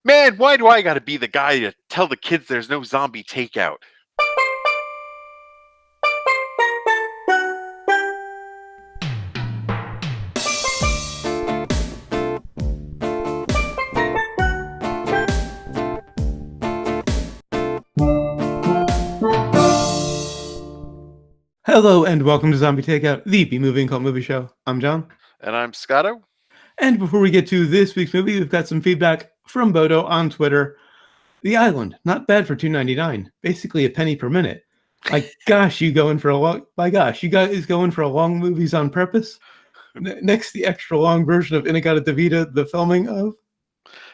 Man, why do I gotta be the guy to tell the kids there's no zombie takeout? Hello and welcome to Zombie Takeout, the B-Movie and Cult Movie Show. I'm John. And I'm Scotto. And before we get to this week's movie, we've got some feedback from Bodo on Twitter. The Island, not bad for $2.99, basically a penny per minute. My gosh, you guys going for long movies on purpose? Next, the extra long version of In-A-Gadda-Da-Vida, the filming of.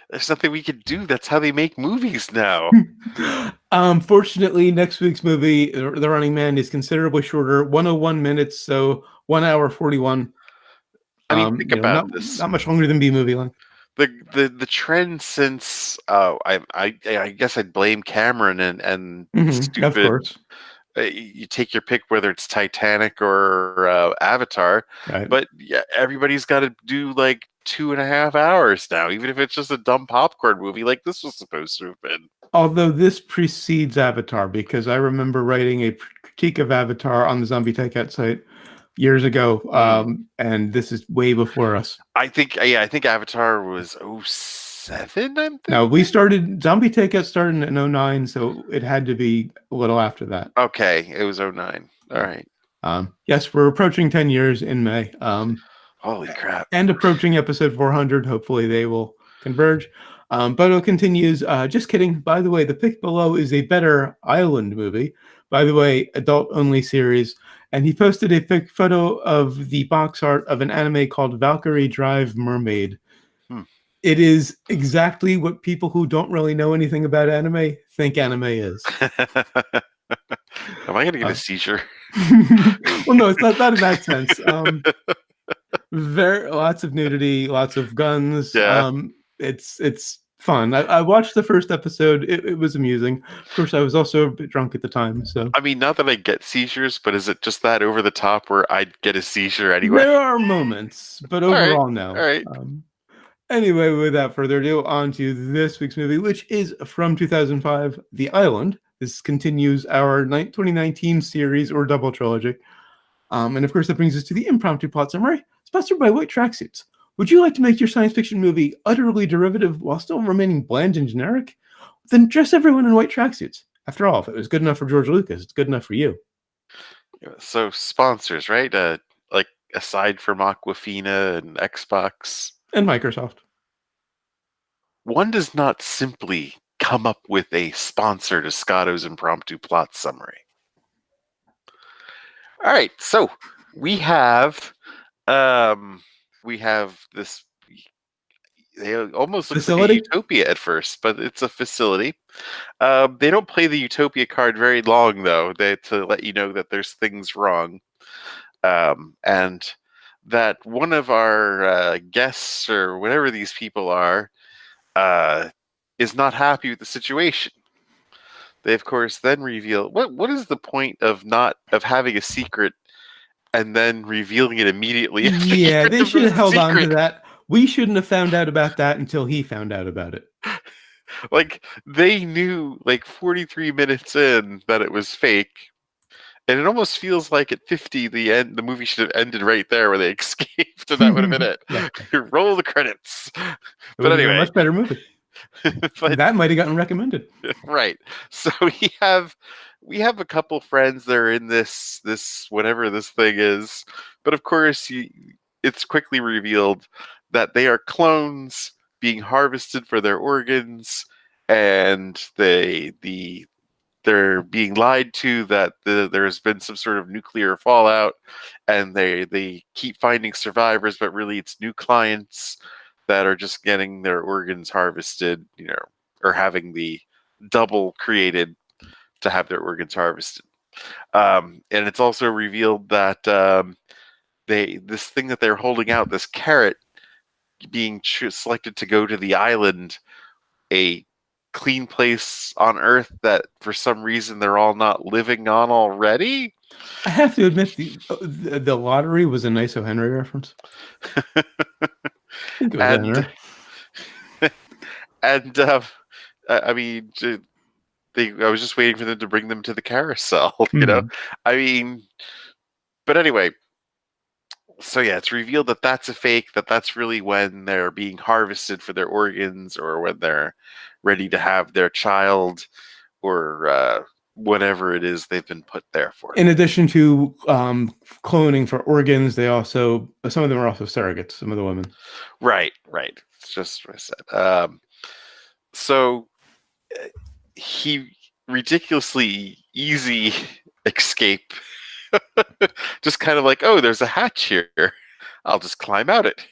There's nothing we can do. That's how they make movies now. Fortunately, next week's movie, The Running Man, is considerably shorter, 101 minutes, so 1 hour 41. I mean, think about this. Not much longer than B-Movie long. The trend since I guess I'd blame Cameron and stupid. Of course. You take your pick, whether it's Titanic or Avatar, right. But yeah, everybody's got to do like 2.5 hours now, even if it's just a dumb popcorn movie like this was supposed to have been. Although this precedes Avatar, because I remember writing a critique of Avatar on the Zombie Takeout site years ago, and this is way before us. I think Avatar was 2007. No, Zombie Takeout started in 2009, so it had to be a little after that. Okay, it was 2009. All right. Yes, we're approaching 10 years in May. Holy crap. And approaching episode 400. Hopefully they will converge. Bodo continues, just kidding. By the way, the pick below is a better Island movie. By the way, adult-only series. And he posted a photo of the box art of an anime called Valkyrie Drive Mermaid. It is exactly what people who don't really know anything about anime think anime is. Am I going to get a seizure? Well, no, it's not in that sense. Lots of nudity, lots of guns. Yeah. It's fun. I watched the first episode. It was amusing. Of course, I was also a bit drunk at the time. So I mean, not that I get seizures, but is it just that over the top where I'd get a seizure anyway? There are moments, but overall, no. All right. Anyway, without further ado, on to this week's movie, which is from 2005, The Island. This continues our 2019 series or double trilogy. And of course, that brings us to the impromptu plot summary, sponsored by White Tracksuits. Would you like to make your science fiction movie utterly derivative while still remaining bland and generic? Then dress everyone in white tracksuits. After all, if it was good enough for George Lucas, it's good enough for you. So sponsors, right? Like aside from Aquafina and Xbox and Microsoft, one does not simply come up with a sponsor to Scotto's impromptu plot summary. All right, so we have this. They almost look like a utopia at first, but it's a facility. They don't play the utopia card very long, though, to let you know that there's things wrong, and that one of our guests or whatever these people are is not happy with the situation. They, of course, then reveal what is the point of having a secret and then revealing it immediately? Yeah, they should have held on to that. We shouldn't have found out about that until he found out about it. Like, they knew, like, 43 minutes in that it was fake. And it almost feels like at 50, the movie should have ended right there where they escaped, and that would have been it. Yeah. Roll the credits. But anyway, a much better movie. But that might have gotten recommended. Right. So we have a couple friends that are in this whatever this thing is, but of course it's quickly revealed that they are clones being harvested for their organs, and they're being lied to that there's been some sort of nuclear fallout, and they keep finding survivors, but really it's new clients that are just getting their organs harvested, or having the double created to have their organs harvested. And it's also revealed that this thing that they're holding out, this carrot, being selected to go to the island, a clean place on Earth that for some reason they're all not living on already. I have to admit, the lottery was a nice O. Henry reference. And I mean, I was just waiting for them to bring them to the carousel. You know, Mhm. I mean, but anyway, so yeah, it's revealed that that's a fake. That's really when they're being harvested for their organs, or when they're ready to have their child, or whatever it is they've been put there for. In addition to cloning for organs, they also some of them are also surrogates. Some of the women. Right, right. It's just what I said. So he ridiculously easy escape. Just kind of like, oh, there's a hatch here. I'll just climb out it.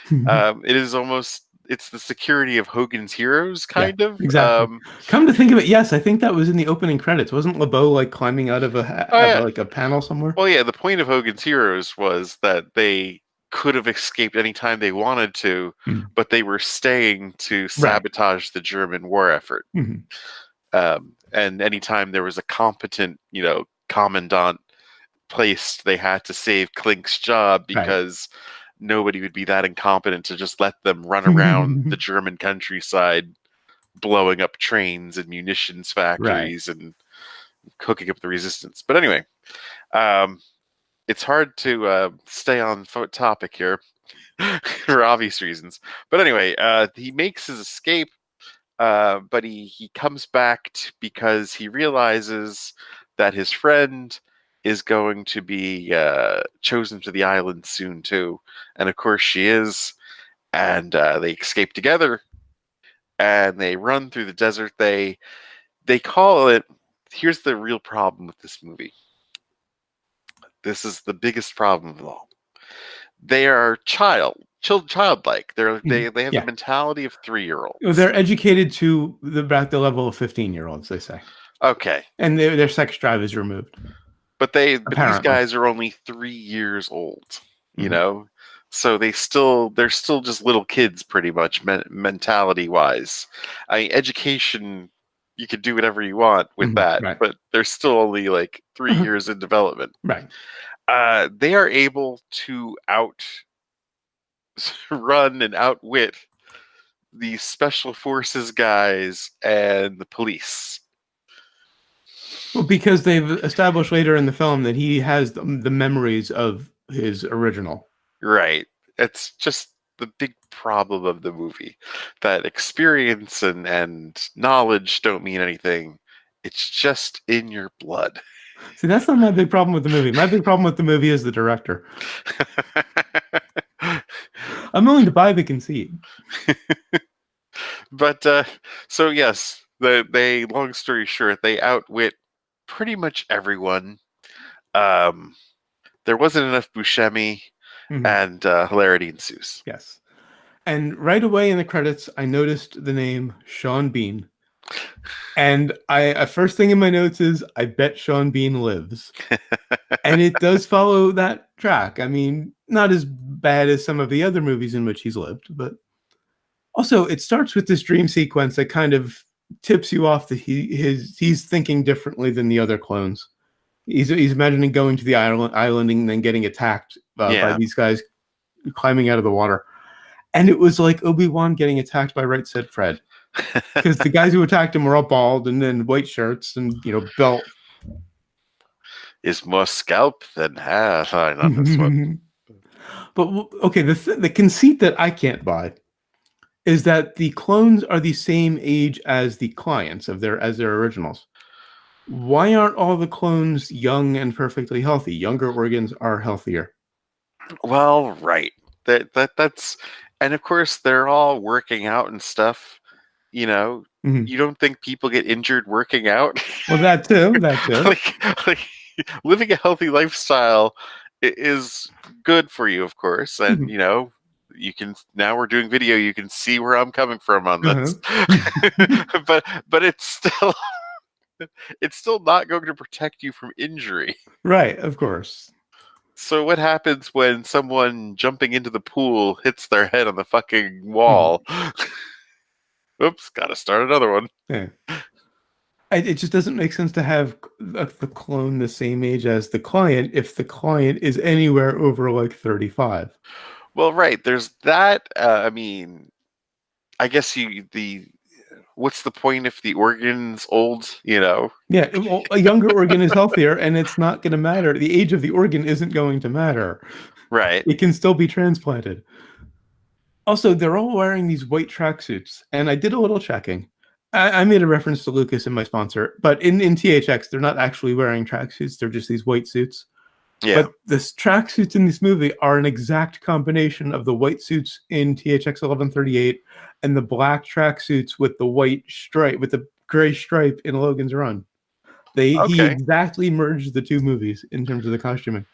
It is almost, it's the security of Hogan's Heroes, Yeah, kind of. exactly. Come to think of it, yes, I think that was in the opening credits. Wasn't LeBeau like climbing out of Oh yeah. like a panel somewhere? Well, yeah. The point of Hogan's Heroes was that they could have escaped anytime they wanted to, Mhm. but they were staying to Right. sabotage the German war effort. Mhm. And anytime there was a competent, commandant placed, they had to save Klink's job, Right. because nobody would be that incompetent to just let them run around the German countryside, blowing up trains and munitions Right. factories and cooking up the resistance. But anyway, um, it's hard to stay on topic here for obvious reasons. But anyway, he makes his escape, but he comes back because he realizes that his friend is going to be chosen to the island soon too, and of course she is. And they escape together, and they run through the desert. They call it. Here's the real problem with this movie. This is the biggest problem of all. They are childlike. Mhm. They have the Yeah. mentality of Well, 3-year-olds. they're educated to about the level of 15-year-olds, they say. Okay, And their sex drive is removed, but these apparently. guys are only 3 years old, you Mhm. know. So they're still just little kids, pretty much, mentality wise. Education, you could do whatever you want with Mhm. that, Right. but they're still only like three Uh-huh. years in development. Right. They are able to run and outwit the special forces guys and the police. Well, because they've established later in the film that he has the memories of his original. Right. It's just the big problem of the movie, that experience and knowledge don't mean anything. It's just in your blood. See, that's not my big problem with the movie. My big problem with the movie is the director. I'm willing to buy the conceit. But so yes, they long story short, they outwit pretty much everyone. Um, there wasn't enough Buscemi, Mhm. and hilarity ensues. Yes. And right away in the credits, I noticed the name Sean Bean. And first thing in my notes is I bet Sean Bean lives. And it does follow that track. I mean, not as bad as some of the other movies in which he's lived, but also it starts with this dream sequence that kind of tips you off that he's thinking differently than the other clones. He's imagining going to the island and then getting attacked by Yeah. these guys climbing out of the water. And it was like Obi-Wan getting attacked by Right Said Fred. Because the guys who attacked him were all bald and then white shirts and belt. Is more scalp than hair. I on this one. But okay, the conceit that I can't buy is that the clones are the same age as the clients of their originals. Why aren't all the clones young and perfectly healthy? Younger organs are healthier. Well, right. That's, and of course they're all working out and stuff. You know, Mhm. you don't think people get injured working out? Well, that too. That too. like living a healthy lifestyle is good for you, of course, and Mhm. you can, now we're doing video, you can see where I'm coming from on Uh-huh. this. But it's still not going to protect you from injury. Right, of course. So what happens when someone jumping into the pool hits their head on the fucking Mhm. wall? Oops, gotta start another one. Yeah. It just doesn't make sense to have the clone the same age as the client if the client is anywhere over like 35. Well, right, there's that. I mean, I guess you the what's the point if the organ's old? Yeah, well, a younger organ is healthier, and it's not going to matter. The age of the organ isn't going to matter. Right? It can still be transplanted. Also, they're all wearing these white tracksuits, and I did a little checking. I made a reference to Lucas in my sponsor, but in THX, they're not actually wearing tracksuits. They're just these white suits. Yeah. But the tracksuits in this movie are an exact combination of the white suits in THX 1138 and the black tracksuits with the white stripe, with the gray stripe in Logan's Run. He Okay. exactly merged the two movies in terms of the costuming.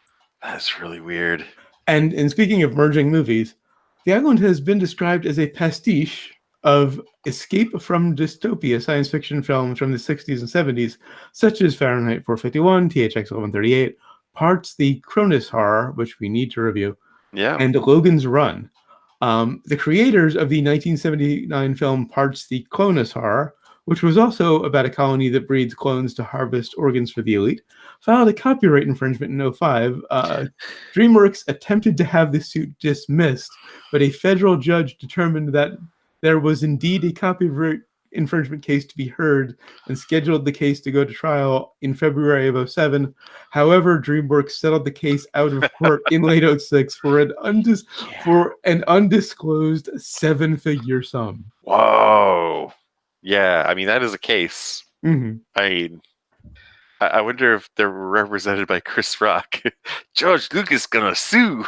That's really weird. And speaking of merging movies, The Island has been described as a pastiche of escape from dystopia science fiction films from the 60s and 70s, such as Fahrenheit 451, THX 1138, parts the Cronus horror, which we need to review, Yeah. and Logan's Run. The creators of the 1979 film Parts the Clonus horror, which was also about a colony that breeds clones to harvest organs for the elite, filed a copyright infringement in 2005. DreamWorks attempted to have the suit dismissed, but a federal judge determined that there was indeed a copyright infringement case to be heard and scheduled the case to go to trial in February of 2007. However, DreamWorks settled the case out of court in late 2006 for an undisclosed seven-figure sum. Whoa. Yeah, I mean that is a case. Mm-hmm. I mean, I wonder if they're represented by Chris Rock. George Lucas gonna sue.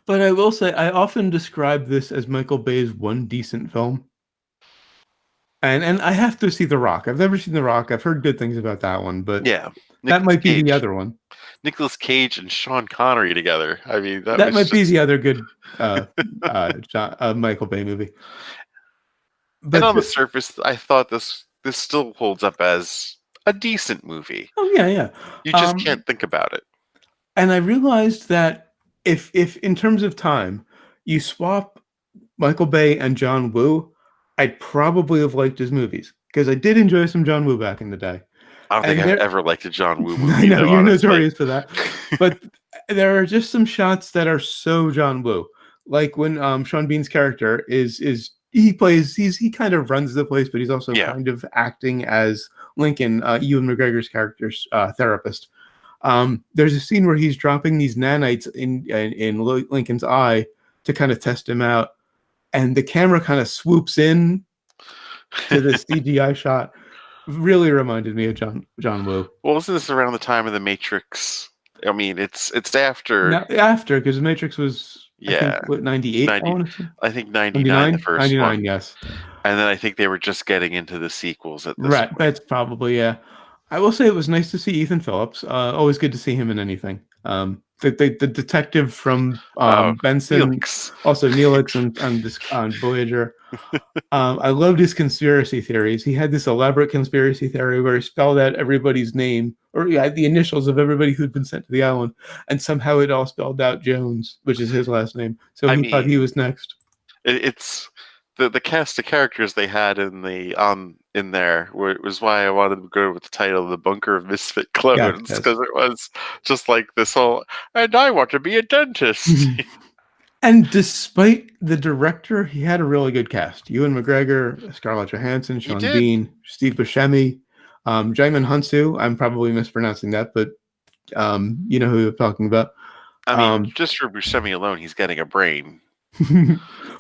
But I will say, I often describe this as Michael Bay's one decent film. And I have to see The Rock. I've never seen The Rock. I've heard good things about that one, but Yeah, that Nicolas might be the Cage. other one. Nicolas Cage and Sean Connery together. I mean, That might be the other good Michael Bay movie. But and on the surface, I thought this still holds up as a decent movie. oh yeah, yeah. You just can't think about it. And I realized that if in terms of time, you swap Michael Bay and John Woo, I'd probably have liked his movies because I did enjoy some John Woo back in the day. I don't think I've ever liked a John Woo movie. I know though, you're honestly. notorious for that, but there are just some shots that are so John Woo, like when Sean Bean's character is he kind of runs the place, but he's also kind of acting as Lincoln, Ewan McGregor's character's therapist. There's a scene where he's dropping these nanites in Lincoln's eye to kind of test him out, and the camera kind of swoops in to the CGI shot. Really reminded me of John Woo. Well, wasn't this around the time of The Matrix? I mean, it's after. After, because The Matrix was, I think, what, 98? 90, I think 99, the first 99, one. yes. And then I think they were just getting into the sequels at this right, point. That's probably, yeah. I will say it was nice to see Ethan Phillips. Always good to see him in anything. The detective from Benson, Neelix. Also Neelix on Voyager. I loved his conspiracy theories. He had this elaborate conspiracy theory where he spelled out everybody's name, or the initials of everybody who'd been sent to the island, and somehow it all spelled out Jones, which is his last name. So he thought he was next. It's the cast of characters they had in there was why I wanted to go with the title "The Bunker of Misfit Clones" because it was just like this whole "and I want to be a dentist." And despite the director, he had a really good cast: Ewan McGregor, Scarlett Johansson, Sean Bean, Steve Buscemi, Jaimin Hunsu. I'm probably mispronouncing that, but you know who I'm talking about. I mean, just for Buscemi alone, he's getting a brain.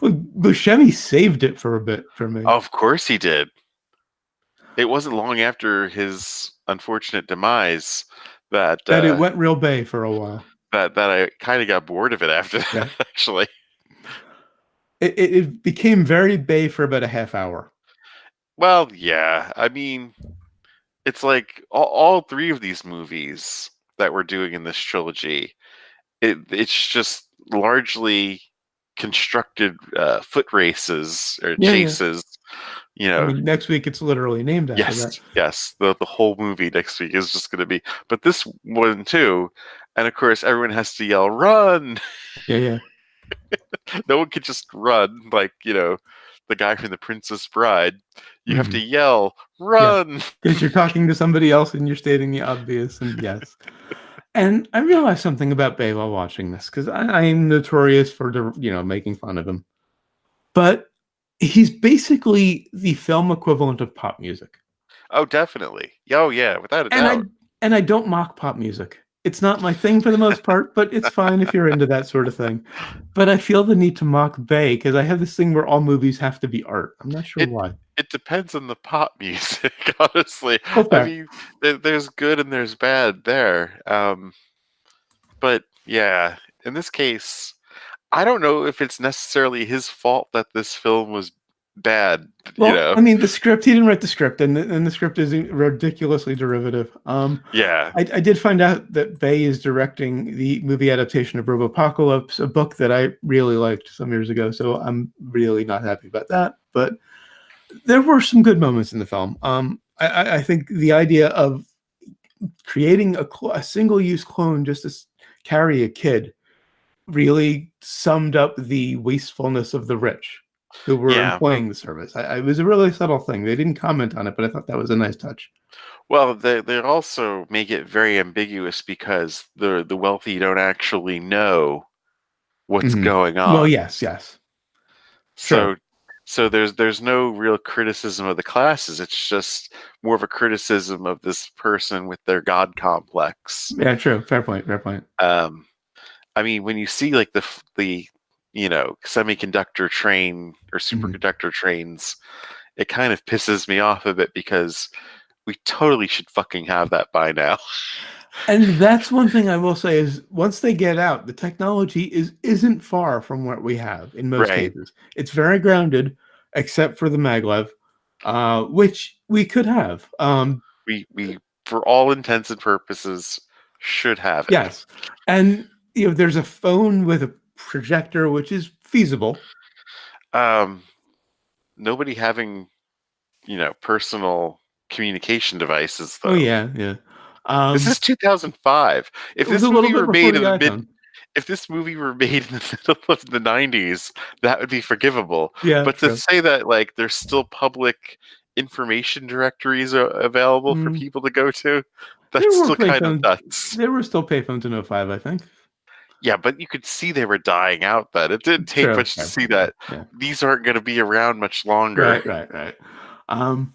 Well, Buscemi saved it for a bit for me. Of course he did. It wasn't long after his unfortunate demise that it went real Bay for a while. That I kind of got bored of it after that, actually. It became very Bay for about a half hour. Well, yeah. I mean, it's like all three of these movies that we're doing in this trilogy, it's just largely constructed foot races or chases. You know, I mean, next week it's literally named after that. Yes, the whole movie next week is just going to be. But this one too, and of course everyone has to yell "run." Yeah. No one could just run like the guy from The Princess Bride. You have to yell "run" because you're talking to somebody else and you're stating the obvious. And yes. And I realized something about Bay while watching this, because I'm notorious for making fun of him. But He's basically the film equivalent of pop music. Oh, definitely. Oh, yeah, without a And I doubt. and I don't mock pop music. It's not my thing for the most part, but it's fine if you're into that sort of thing. But I feel the need to mock Bay because I have this thing where all movies have to be art. I'm not sure It why. it depends on the pop music, honestly. Oh, I fair. mean, there's good and there's bad there. But yeah, in this case, I don't know if it's necessarily his fault that this film was bad, you Well, know? I mean, the script, he didn't write the script, and the script is ridiculously derivative. Yeah. I did find out that Bay is directing the movie adaptation of Robopocalypse, a book that I really liked some years ago, so I'm really not happy about that. But there were some good moments in the film. I think the idea of creating a single-use clone just to carry a kid really summed up the wastefulness of the rich who were Yeah. employing the service. It was a really subtle thing. They didn't comment on it, but I thought that was a nice touch. Well, they also make it very ambiguous because the wealthy don't actually know what's Mhm. going Well, on. yes, yes, true. So there's no real criticism of the classes. It's just more of a criticism of this person with their god complex. Yeah, true. Fair point. Fair point. Um, I mean, when you see like the semiconductor train or Mhm. superconductor trains, it kind of pisses me off a bit because we totally should fucking have that by now. And that's one thing I will say is once they get out, the technology isn't far from what we have in most Right. cases. It's very grounded, except for the maglev, which we could have. We for all intents and purposes should have it. Yes, and there's a phone with a projector, which is feasible. Um, Nobody having, personal communication devices Oh though. yeah, yeah. This is 2005. It was a little bit before the iPhone. If this movie were made in the middle of the 90s, that would be forgivable. Yeah, But to true. say that like there's still public information directories available for Mm, people to go to, there that's were still kind of payphones. nuts. There were still payphones in '05, I think. Yeah, but you could see they were dying out then. It didn't take True. much to Fair see point. Yeah, that yeah. these aren't going to be around much longer. Right, right, right. Um,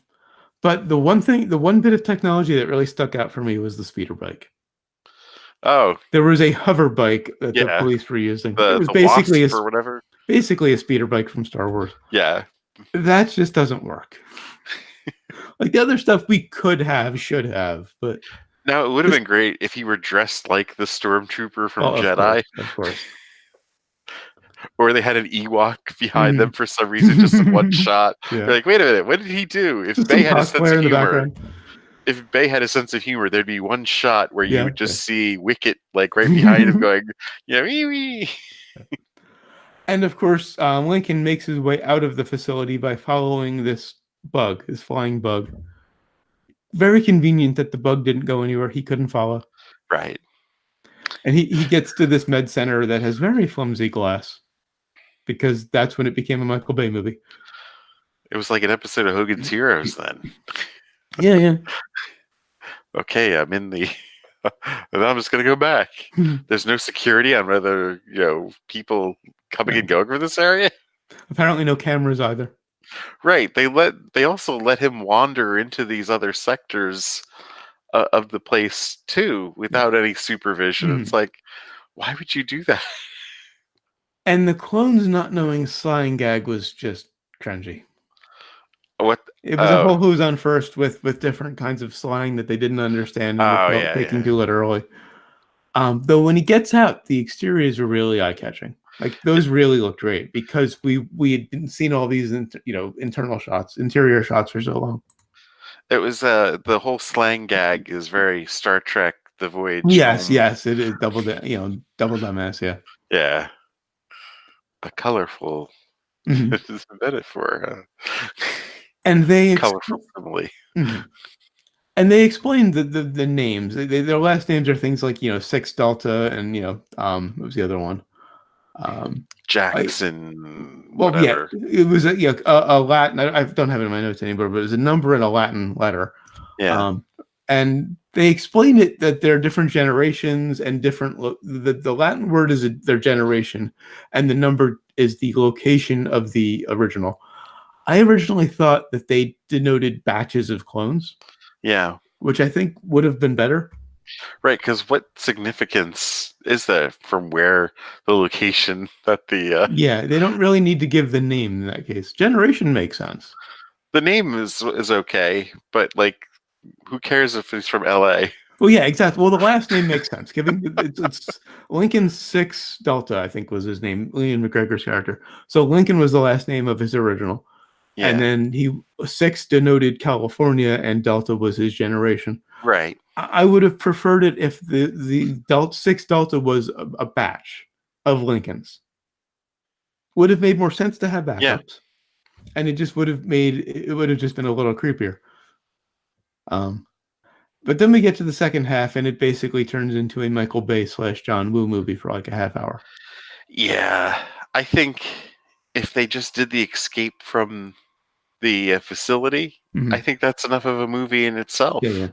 but the one bit of technology that really stuck out for me was the speeder bike. Oh, There was a hover bike that the yeah. police were using. It The was the wasp or whatever. basically a speeder bike from Star Wars. Yeah. That just doesn't work. Like the other stuff we could have, should have, but Now it would have this, been great if he were dressed like the stormtrooper from oh, of course, Jedi, of course. or they had an Ewok behind them Mhm. for some reason, just in one shot. Yeah, You're like, wait a minute, what did he do? If just Bay some had a sense cosplayer of in the humor, background. there'd be one shot where you Yeah, would just yeah. see Wicket like right behind him going, wee wee. And of course, Lincoln makes his way out of the facility by following this bug, this flying bug. Very convenient that the bug didn't go anywhere he couldn't follow. Right. And he gets to this med center that has very flimsy glass because that's when it became a Michael Bay movie. It was like an episode of Hogan's Heroes then. Yeah, yeah. Okay, I'm in the and I'm just gonna go back. There's no security on whether, people coming No. and going from this area. Apparently, no cameras either. Right. They also let him wander into these other sectors of the place too without any supervision. It's Mhm. like, why would you do that? And the clones not knowing slang gag was just cringy. What? It was a Oh, whole who's on first with different kinds of slang that they didn't understand and they oh felt yeah, taking yeah. too literally. Though when he gets out, the exteriors were really eye catching. Like It, those really looked great because we had seen all these internal shots, interior shots for so long. it was the whole slang gag is very Star Trek: The Voyage Yes, Home. yes, it is double dumbass, yeah. Yeah, a colorful Mhm. metaphor, And they colorful simile. mhm. And they explained the names. Their last names are things like Six Delta and what was the other one? Um, I Jackson, Well, yeah, whatever. it was a Latin. I don't have it in my notes anymore, but it was a number in a Latin letter. Yeah, Um, and they explain it that there are different generations and different. The Latin word is their generation, and the number is the location of the original. I originally thought that they denoted batches of clones, Yeah, which I think would have been better. right. Because what significance is that from where the location that Yeah, they don't really need to give the name in that case. Generation makes sense. the name is okay, but like, who cares if he's from L.A.? Well, yeah, exactly. Well, the last name makes sense. Giving it's Lincoln Six Delta, I think was his name, Ian McGregor's character. So Lincoln was the last name of his original, and Yeah, then he six denoted California, and Delta was his generation. right. I would have preferred it if the Delta Six Delta was a batch of Lincolns. Would have made more sense to have Yeah, backups, and it just would have made it would have just been a little creepier. Um, but then we get to the second half, and it basically turns into a Michael Bay slash John Woo movie for like a half hour. yeah. I think if they just did the escape from the facility, I Mhm. think that's enough of a movie in Yeah, itself. yeah.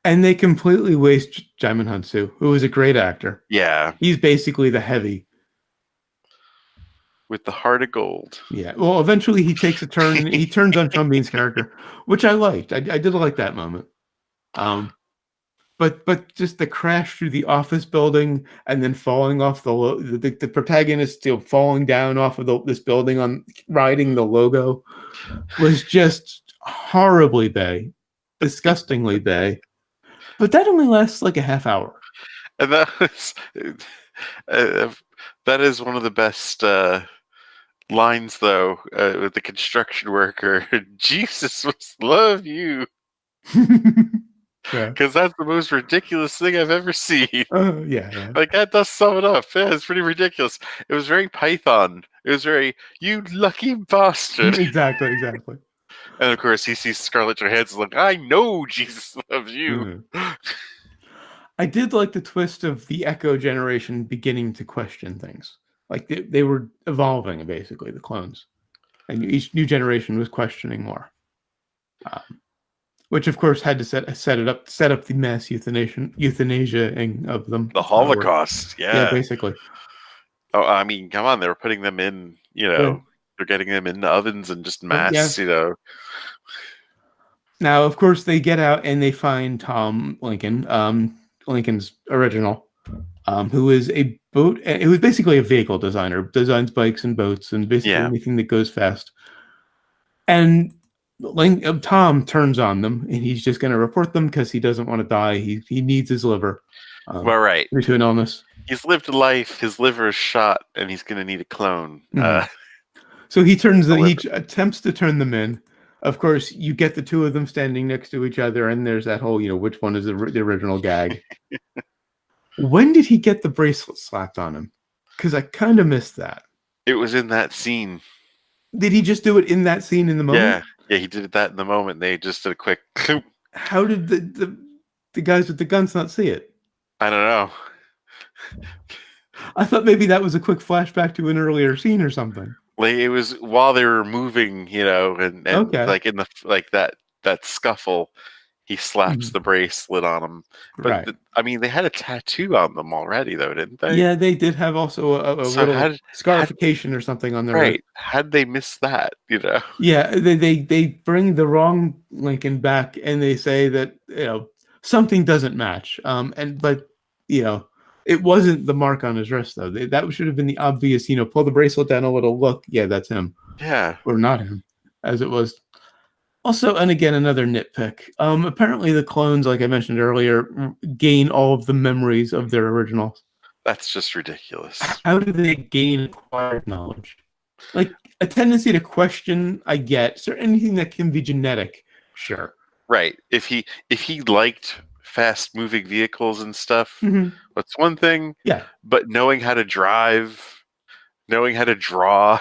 And they completely waste Jaimin Hansu, who is a great actor. Yeah, He's basically the heavy. with the heart of gold. Yeah. Well, eventually he takes a turn. He turns on Sean Bean's character, which I liked. I did like that moment. Um, but just the crash through the office building and then falling off the protagonist still falling down off of this building on riding the logo was just horribly Bay, disgustingly Bay. But that only lasts like a half hour. And that was uh, that is one of the best lines, though, with the construction worker. Jesus must love you, Yeah. because that's the most ridiculous thing I've ever seen. Yeah, yeah. Like, that does sum it up. Yeah, it's pretty ridiculous. It was very Python. It was very, you lucky bastard. Exactly, exactly. And of course, he sees Scarlett Johansson like, I know Jesus loves you. Mhm. I did like the twist of the Echo generation beginning to question things. Like they were evolving, basically, the clones. And each new generation was questioning more. Which of course had to set up the mass euthanasia of them. The That's how it worked. Holocaust. Yeah, Yeah. basically. Oh, I mean, come on. They were putting them in, Yeah. they're getting them in the ovens and just Yeah. mass. Now, of course, they get out and they find Tom Lincoln, Lincoln's original, who is a boat. Who is basically a vehicle designer, designs bikes and boats and basically Yeah. anything that goes fast. And Tom turns on them, and he's just going to report them because he doesn't want to die. He needs his liver Well, right. due to an illness. He's lived a life. His liver is shot, and he's going to need a clone. Mhm. So A he liver. attempts to turn them in. Of course, you get the two of them standing next to each other, and there's that whole, which one is the original gag. When did he get the bracelet slapped on him? Because I kind of missed that. It was in that scene. Did he just do it in that scene in the moment? Yeah. Yeah, he did that in the moment. They just did a quick, How did the guys with the guns not see it? I don't know. I thought maybe that was a quick flashback to an earlier scene or something. Like, it was while they were moving, and Okay. like in the like that scuffle, he slaps Mhm. the bracelet on him. But Right. I mean, they had a tattoo on them already, though, didn't they? Yeah, they did have also a So little had scarification or something on their wrist. right? Had they missed that? Yeah, they bring the wrong Lincoln back and they say that something doesn't match. But you know it wasn't the mark on his wrist though. That should have been the obvious. Pull the bracelet down a little. Look, yeah, that's him Yeah, or not him, as it was. Also, and again, another nitpick. Apparently, the clones, like I mentioned earlier, gain all of the memories of their originals. that's just ridiculous. How do they gain acquired knowledge? Like a tendency to question, I get. Is there anything that can be genetic? Sure. Right. If he liked fast moving vehicles and stuff, Mhm. that's one thing. Yeah. But knowing how to drive, knowing how to draw,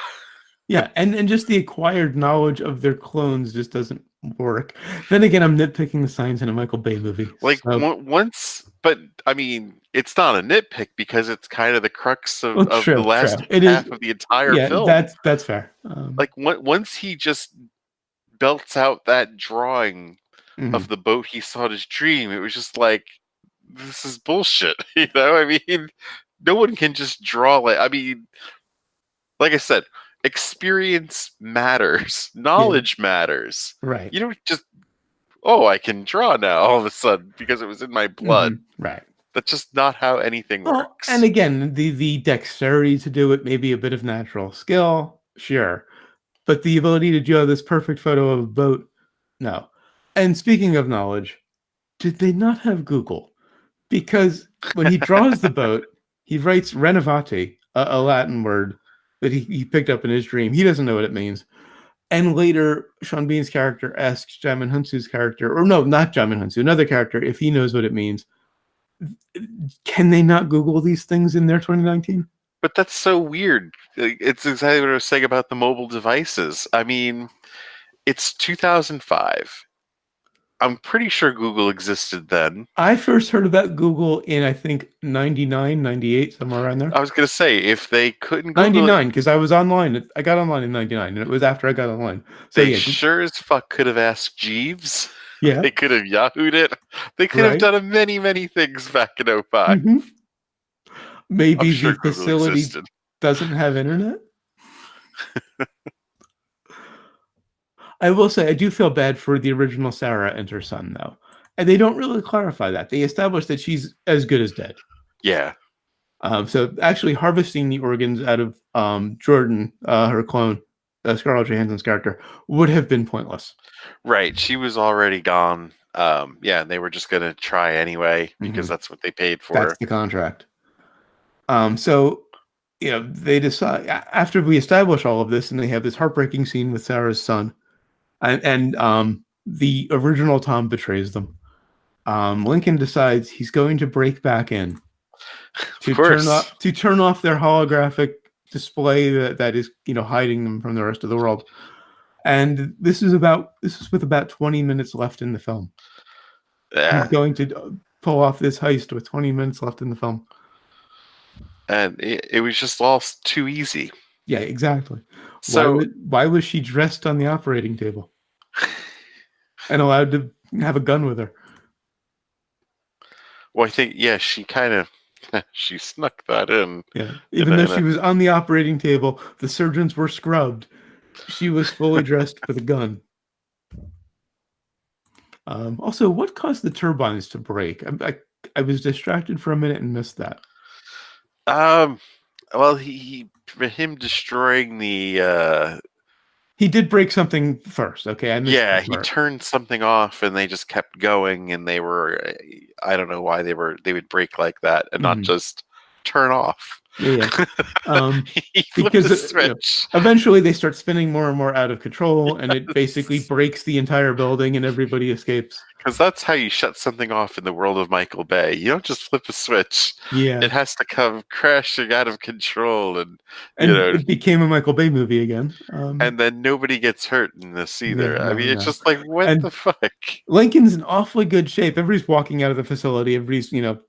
Yeah. And just the acquired knowledge of their clones just doesn't work. Then again, I'm nitpicking the science in a Michael Bay movie. like So, once. But I mean, it's not a nitpick because it's kind of the crux of, well, of the true, last true. It is. half of the entire Yeah, film. that's fair. Like, once he just belts out that drawing Mhm. of the boat he saw in his dream, it was just like, this is bullshit. I mean, no one can just draw like, I mean, like I said, experience matters. Yeah. Knowledge matters. Right. You don't just, oh, I can draw now all of a sudden because it was in my blood. Right. That's just not how anything Well, and works. again, the dexterity to do it, maybe a bit of natural skill, sure. But the ability to draw this perfect photo of a boat, no. And speaking of knowledge, did they not have Google? Because when he draws the boat, he writes renovati, a Latin word that he picked up in his dream. He doesn't know what it means. And later, Sean Bean's character asks Jamin Hunsu's character, or no, not Jamin Hunsu, another character, if he knows what it means. Can they not Google these things in their 2019? But that's so weird. It's exactly what I was saying about the mobile devices. I mean, it's 2005. I'm pretty sure Google existed then. I first heard about Google in, I think, 99, 98, somewhere around there. I was going to say, if they couldn't Google it, 99, because I was online. I got online in 99, and it was after I got online. So, they yeah. sure as fuck could have asked Jeeves. Yeah. They could have Yahooed it. They could have Right. done many, many things back in 05. Mhm. Maybe I'm sure the Google facility existed. doesn't have internet. I will say I do feel bad for the original Sarah and her son, though. And they don't really clarify that. They establish that she's as good as dead. Yeah. So actually harvesting the organs out of Jordan, her clone, Scarlett Johansson's character, would have been pointless. Right. She was already gone. Yeah, they were just going to try anyway because that's what they paid for. That's the contract. So, you know, they decide after we establish all of this, and they have this heartbreaking scene with Sarah's son, and the original Tom betrays them. Lincoln decides he's going to break back in to turn off their holographic display that is, you know, hiding them from the rest of the world. And this is with about 20 minutes left in the film. Yeah. He's going to pull off this heist with 20 minutes left in the film. And it was just all too easy. Yeah, exactly. So why was she dressed on the operating table and allowed to have a gun with her? Well, I think, yeah, she kind of she snuck that in. Yeah, even though she was on the operating table, the surgeons were scrubbed. She was fully dressed with a gun. Also, what caused the turbines to break? I was distracted for a minute and missed that. Well, him destroying the. He did break something first. Okay, I missed that he part. turned something off, and they just kept going, and they were. I don't know why they would break like that and not just turn off. Yeah. He flipped the switch. You know, eventually, they start spinning more and more out of control, and it basically breaks the entire building, and everybody escapes. Because that's how you shut something off in the world of Michael Bay. You don't just flip a switch. Yeah, it has to come crashing out of control, and you know, it became a Michael Bay movie again. And then nobody gets hurt in this either. Yeah, I mean, it's just like, what the fuck? Lincoln's in awfully good shape. Everybody's walking out of the facility. Everybody's, you know,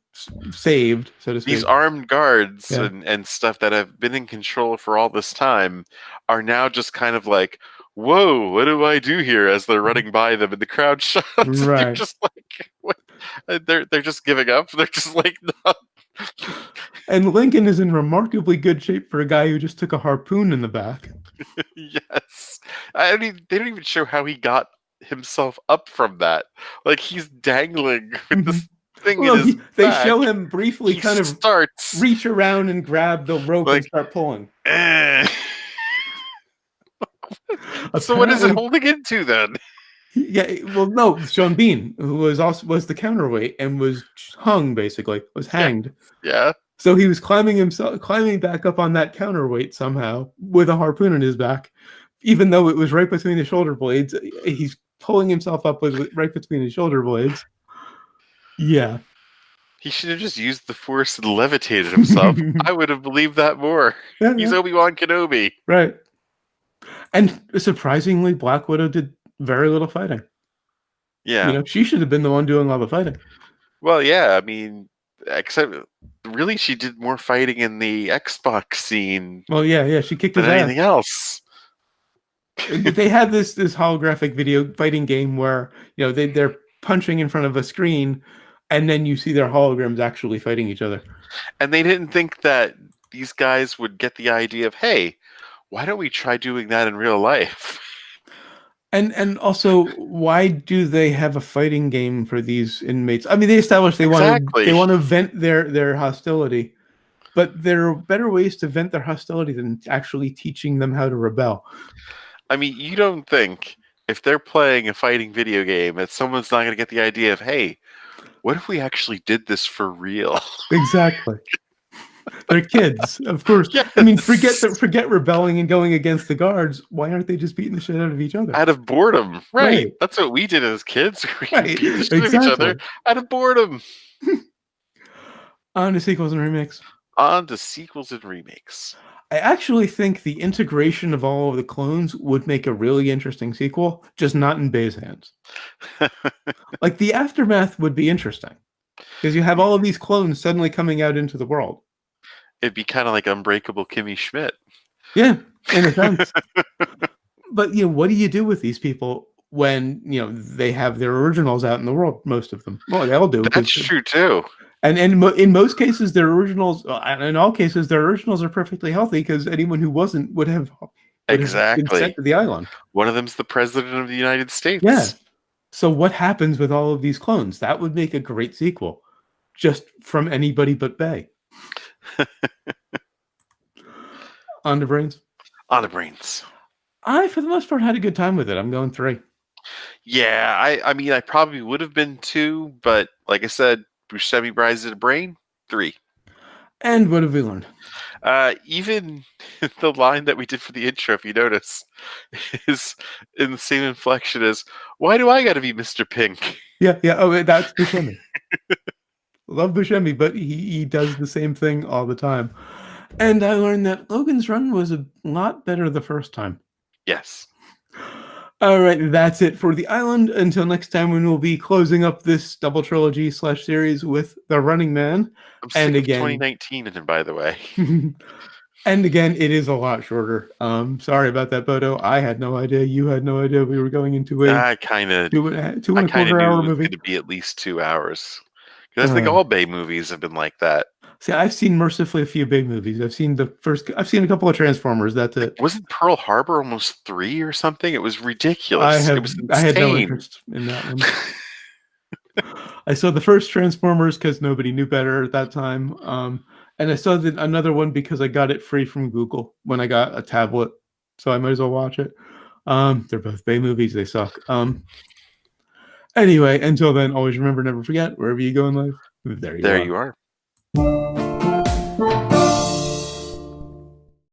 saved, so to speak. These armed guards and stuff that have been in control for all this time are now just kind of like, whoa, what do I do here? As they're running by them, and the crowd shouts. Right. They're just like, what? They're just giving up. They're just like, no. And Lincoln is in remarkably good shape for a guy who just took a harpoon in the back. Yes. I mean, they don't even show how he got himself up from that. Like, he's dangling with this thing in his they back. show him briefly kind of reach around and grab the rope and start pulling. So what is it holding into then? Yeah, well, no, Sean Bean, who was the counterweight and was hung, basically, was hanged. Yeah. So he was climbing back up on that counterweight somehow with a harpoon in his back, even though it was right between the shoulder blades. He's pulling himself up with right between his shoulder blades. Yeah. He should have just used the force and levitated himself. I would have believed that more. Yeah, He's Obi-Wan Kenobi. Right. And surprisingly, Black Widow did very little fighting. Yeah. You know, she should have been the one doing all the fighting. Well, yeah, I mean, except really she did more fighting in the Xbox scene. Well, yeah, she kicked his ass. Anything else. They have this holographic video fighting game where, you know, they're punching in front of a screen, and then you see their holograms actually fighting each other. And they didn't think that these guys would get the idea of, hey, why don't we try doing that in real life? And also, why do they have a fighting game for these inmates? I mean, they established they Exactly. want to vent their hostility, but there are better ways to vent their hostility than actually teaching them how to rebel. I mean, you don't think if they're playing a fighting video game that someone's not going to get the idea of, hey, what if we actually did this for real? Exactly. They're kids, of course. I mean, Yes. forget rebelling and going against the guards. Why aren't they just beating the shit out of each other? Out of boredom. Right. Right, That's what we did as kids. We right, beat the shit out of each other exactly. out of boredom. On to sequels and remakes. On to sequels and remakes. I actually think the integration of all of the clones would make a really interesting sequel, just not in Bay's hands. Like the aftermath would be interesting because you have all of these clones suddenly coming out into the world. It'd be kind of like Unbreakable Kimmy Schmidt. Yeah, in a sense. But what do you do with these people when they have their originals out in the world? Most of them, well, they all do, That's because true too. and in most cases, their originals, in all cases, their originals are perfectly healthy because anyone who wasn't would have been sent Exactly. to the island. One of them's the president of the United Yeah. States. So what happens with all of these clones? That would make a great sequel, just from anybody but Bay. On to brains. On the brains. I, for the most part, had a good time with it. I'm going 3. Yeah, I mean, I probably would have been 2, but like I said, Buscemi Brides of the Brain, 3. And what have we learned? Even the line that we did for the intro, if you notice, is in the same inflection as, why do I gotta be Mr. Pink? Yeah. Oh, that's Buscemi. Love Buscemi, but he does the same thing all the time. And I learned that Logan's Run was a lot better the first time. Yes. All right, that's it for The Island. Until next time, when we'll be closing up this double trilogy / series with The Running Man. I'm And sick of again, 2019 in it, by the way. and again, it is a lot shorter. Sorry about that, Bodo. I had no idea. You had no idea we were going into a I kind of 2.25 knew hour it was movie. going to be at least 2 hours. Because I think all Bay movies have been like that. See, I've seen mercifully a few Bay movies. I've seen a couple of Transformers. That's it. Wasn't Pearl Harbor almost 3 or something? It was I ridiculous. It was had no insane. interest in that one. I saw the first Transformers because nobody knew better at that time. And I saw another one because I got it free from Google when I got a tablet. So I might as well watch it. They're both Bay movies. They suck. Anyway, until then, always remember, never forget, wherever you go in life, there you are.